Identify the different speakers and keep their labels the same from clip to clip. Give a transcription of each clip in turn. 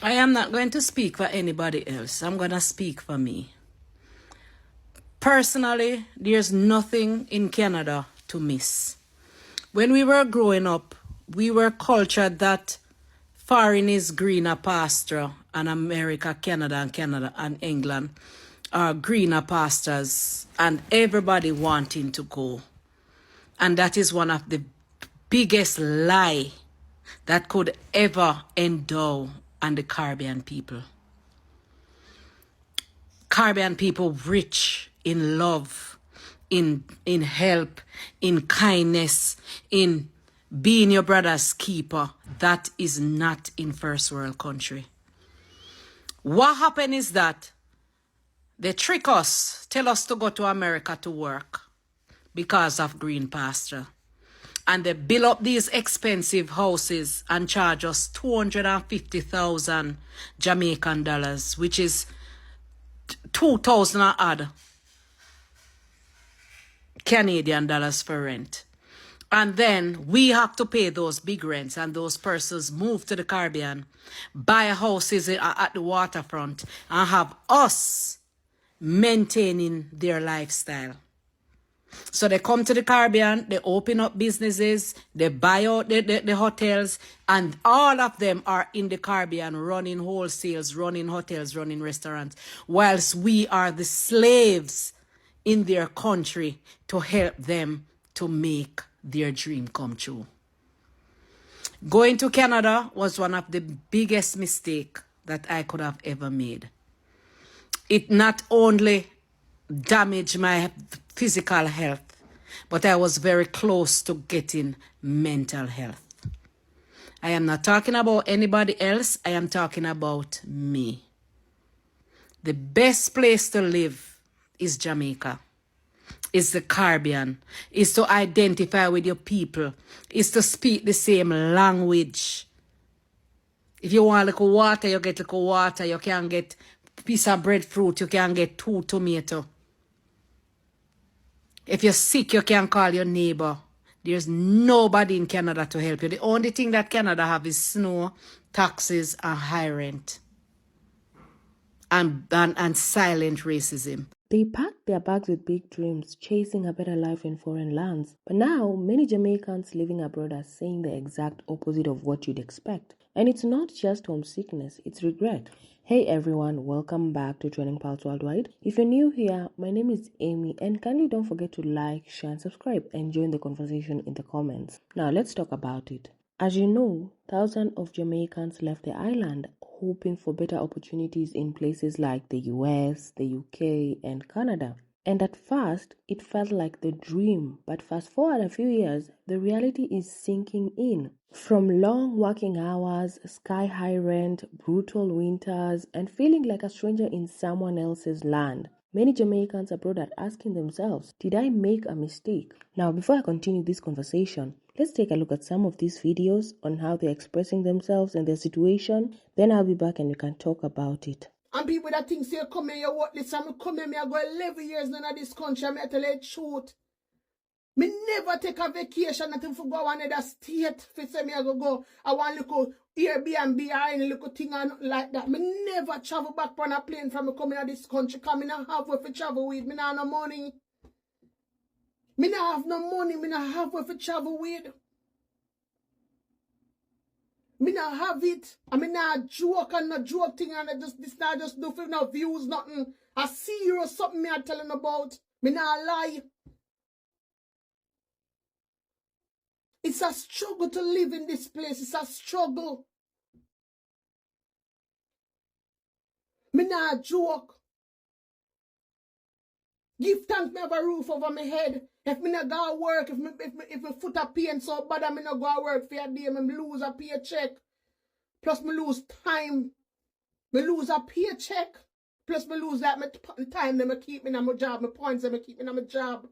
Speaker 1: I am not going to speak for anybody else. I'm going to speak for me. Personally, there's nothing in Canada to miss. When we were growing up, we were cultured that foreign is greener pasture and America, Canada and England are greener pastures and everybody wanting to go. And that is one of the biggest lie that could ever endow on the Caribbean people. Caribbean people rich in love, in help, in kindness, in being your brother's keeper. That is not in first world country. What happened is that they trick us, tell us to go to America to work because of green pasture. And they build up these expensive houses and charge us 250,000 Jamaican dollars, which is 2,000 odd Canadian dollars for rent. And then we have to pay those big rents, and those persons move to the Caribbean, buy houses at the waterfront, and have us maintaining their lifestyle. So they come to the Caribbean, they open up businesses, they buy out the hotels, and all of them are in the Caribbean running wholesales, running hotels, running restaurants, whilst we are the slaves in their country to help them to make their dream come true. Going to Canada was one of the biggest mistakes that I could have ever made. It not only damaged my physical health, but I was very close to getting mental health. I am not talking about anybody else. I am talking about me. The best place to live is Jamaica, is the Caribbean, is to identify with your people, is to speak the same language. If you want little water, you get little water. You can get piece of breadfruit, you can get 2 tomatoes. If you're sick, you can call your neighbor. There's nobody in Canada to help you. The only thing that Canada have is snow, taxes, and high rent. And silent racism.
Speaker 2: They packed their bags with big dreams, chasing a better life in foreign lands. But now, many Jamaicans living abroad are saying the exact opposite of what you'd expect. And it's not just homesickness, it's regret. Hey everyone, welcome back to Training Pulse Worldwide. If you're new here, my name is Amy, and kindly don't forget to like, share and subscribe and join the conversation in the comments. Now let's talk about it. As you know, thousands of Jamaicans left the island hoping for better opportunities in places like the US, the UK and Canada. And at first, it felt like the dream, but fast forward a few years, the reality is sinking in. From long working hours, sky-high rent, brutal winters, and feeling like a stranger in someone else's land, many Jamaicans abroad are asking themselves, did I make a mistake? Now, before I continue this conversation, let's take a look at some of these videos on how they're expressing themselves and their situation. Then I'll be back and we can talk about it.
Speaker 3: And people that think say come here, you work this, and me come here, me I go 11 years now in this country, and I tell you the truth. Me never take a vacation, nothing for go another state, for say me I go, I want little Airbnb or any little thing and like that. Me never travel back on a plane from me coming to this country, because me not have where to travel with, me not have no money. Me not have no money, me not have where to travel with. Me not have it. I mean, not joke and not joke thing, and I just this not just do for no views, nothing. I see you or something me I telling about. Me not lie. It's a struggle to live in this place. It's a struggle. Me not joke. Give thanks me have a roof over my head. If me not go to work, if my foot a pain so bad, I me not go to work for a day, me lose a paycheck. Plus me lose time. Me lose a paycheck. Plus me lose that my time that me keep me in my job, my points that me keep me in my job.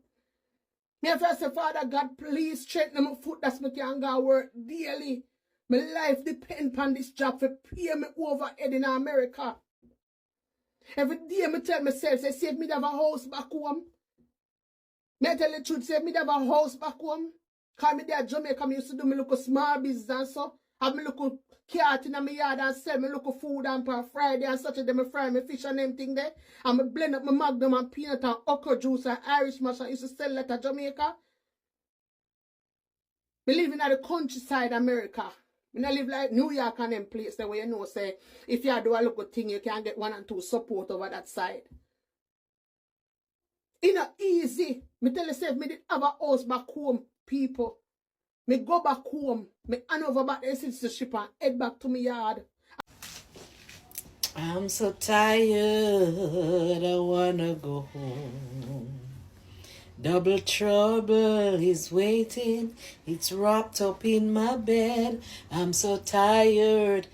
Speaker 3: Me have to say, Father God, please strengthen my foot that me can go to work daily. My life depends on this job for pay me overhead in America. Every day I tell myself, say, save me to have a house back home. Me tell the truth, save me to have a house back home. Because me there at Jamaica, me used to do me little small business and so. Have me little cart in my yard and sell me local food and per Friday and such a day, me fry me fish and them thing there. And me blend up my magnum and peanut and okra juice and Irish mash and used to sell that at Jamaica. Me live in the countryside America. Me not live like New York and them place there where you know say if you do a local thing you can get 1 and 2 support over that side. It's not easy. Me tell yourself me did have a house back home, people. Me go back home, me hand over back the citizenship and head back to my yard.
Speaker 1: I'm so tired, I wanna go home. Double trouble is waiting, it's wrapped up in my bed. I'm so tired.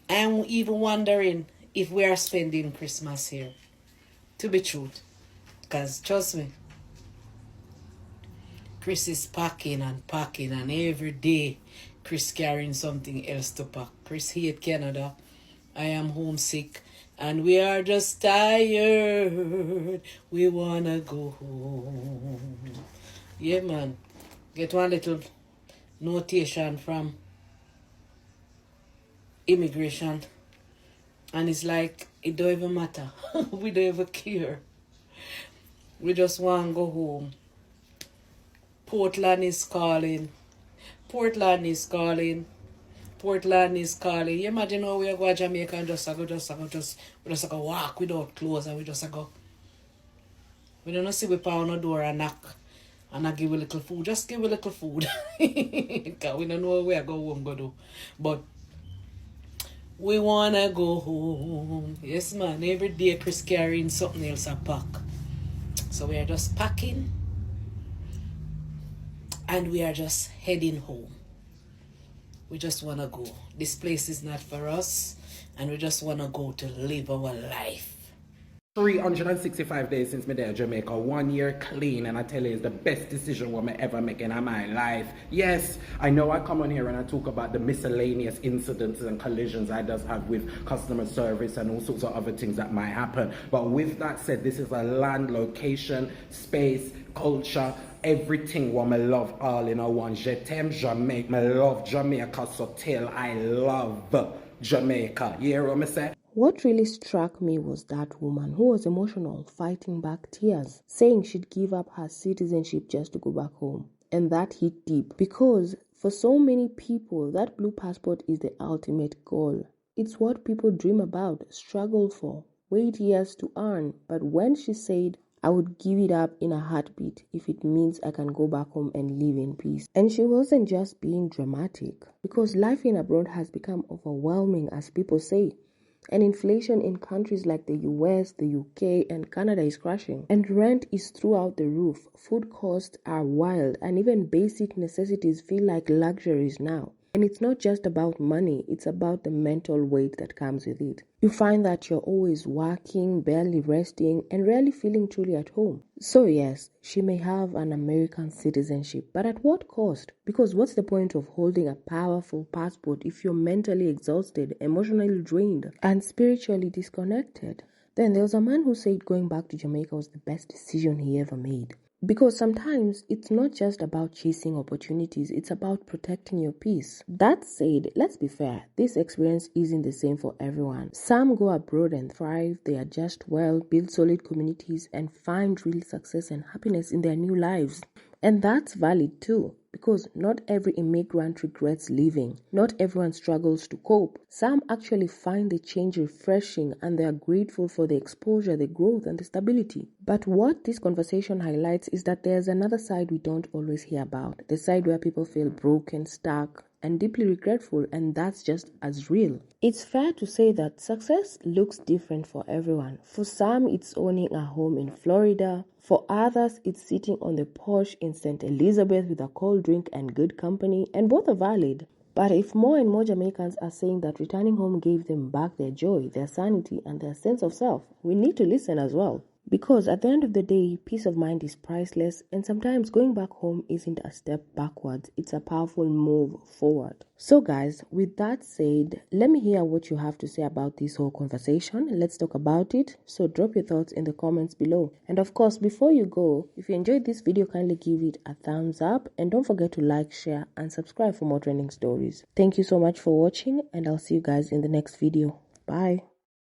Speaker 1: I'm even wondering if we are spending Christmas here. To be truth. Because trust me, Chris is packing and every day Chris carrying something else to pack. Chris hate Canada. I am homesick and we are just tired. We wanna go home. Yeah, man. Get one little notation from immigration and it's like it don't even matter. We don't even care. We just want to go home. Portland is calling. Portland is calling. Portland is calling. You imagine how we go to Jamaica and just go walk without clothes and we just go. We don't see we pound on the door and knock and I give a little food. Just give a little food. Because we don't know where we go home go do. But we want to go home. Yes, man. Every day Chris carrying something else a pack. So we are just packing and we are just heading home. We just want to go. This place is not for us and we just want to go to live our life.
Speaker 4: 365 days since me there in Jamaica, 1 year clean, and I tell you it's the best decision what me ever make in my life. Yes, I know I come on here and I talk about the miscellaneous incidents and collisions I just have with customer service and all sorts of other things that might happen. But with that said, this is a land, location, space, culture, everything what me love all in a one. Je t'aime Jamaica, me love Jamaica so till I love Jamaica. You hear what me say?
Speaker 2: What really struck me was that woman who was emotional, fighting back tears, saying she'd give up her citizenship just to go back home. And that hit deep because for so many people, that blue passport is the ultimate goal. It's what people dream about, struggle for, wait years to earn. But when she said, I would give it up in a heartbeat if it means I can go back home and live in peace. And she wasn't just being dramatic because life in abroad has become overwhelming, as people say. And inflation in countries like the US, the UK, and Canada is crashing. And rent is throughout the roof. Food costs are wild, and even basic necessities feel like luxuries now. And it's not just about money, it's about the mental weight that comes with it. You find that you're always working, barely resting, and rarely feeling truly at home. So yes, she may have an American citizenship, but at what cost? Because what's the point of holding a powerful passport if you're mentally exhausted, emotionally drained, and spiritually disconnected? Then there was a man who said going back to Jamaica was the best decision he ever made. Because sometimes it's not just about chasing opportunities, it's about protecting your peace. That said, let's be fair, this experience isn't the same for everyone. Some go abroad and thrive, they adjust well, build solid communities, and find real success and happiness in their new lives. And that's valid too, because not every immigrant regrets leaving. Not everyone struggles to cope. Some actually find the change refreshing and they are grateful for the exposure, the growth, and the stability. But what this conversation highlights is that there's another side we don't always hear about. The side where people feel broken, stuck, and deeply regretful, and that's just as real. It's fair to say that success looks different for everyone. For some, it's owning a home in Florida. For others, it's sitting on the porch in St. Elizabeth with a cold drink and good company, and both are valid. But if more and more Jamaicans are saying that returning home gave them back their joy, their sanity, and their sense of self, we need to listen as well. Because at the end of the day, peace of mind is priceless, and sometimes going back home isn't a step backwards, it's a powerful move forward. So guys, with that said, let me hear what you have to say about this whole conversation. Let's talk about it. So drop your thoughts in the comments below. And of course, before you go, if you enjoyed this video, kindly give it a thumbs up, and don't forget to like, share, and subscribe for more trending stories. Thank you so much for watching, and I'll see you guys in the next video. Bye.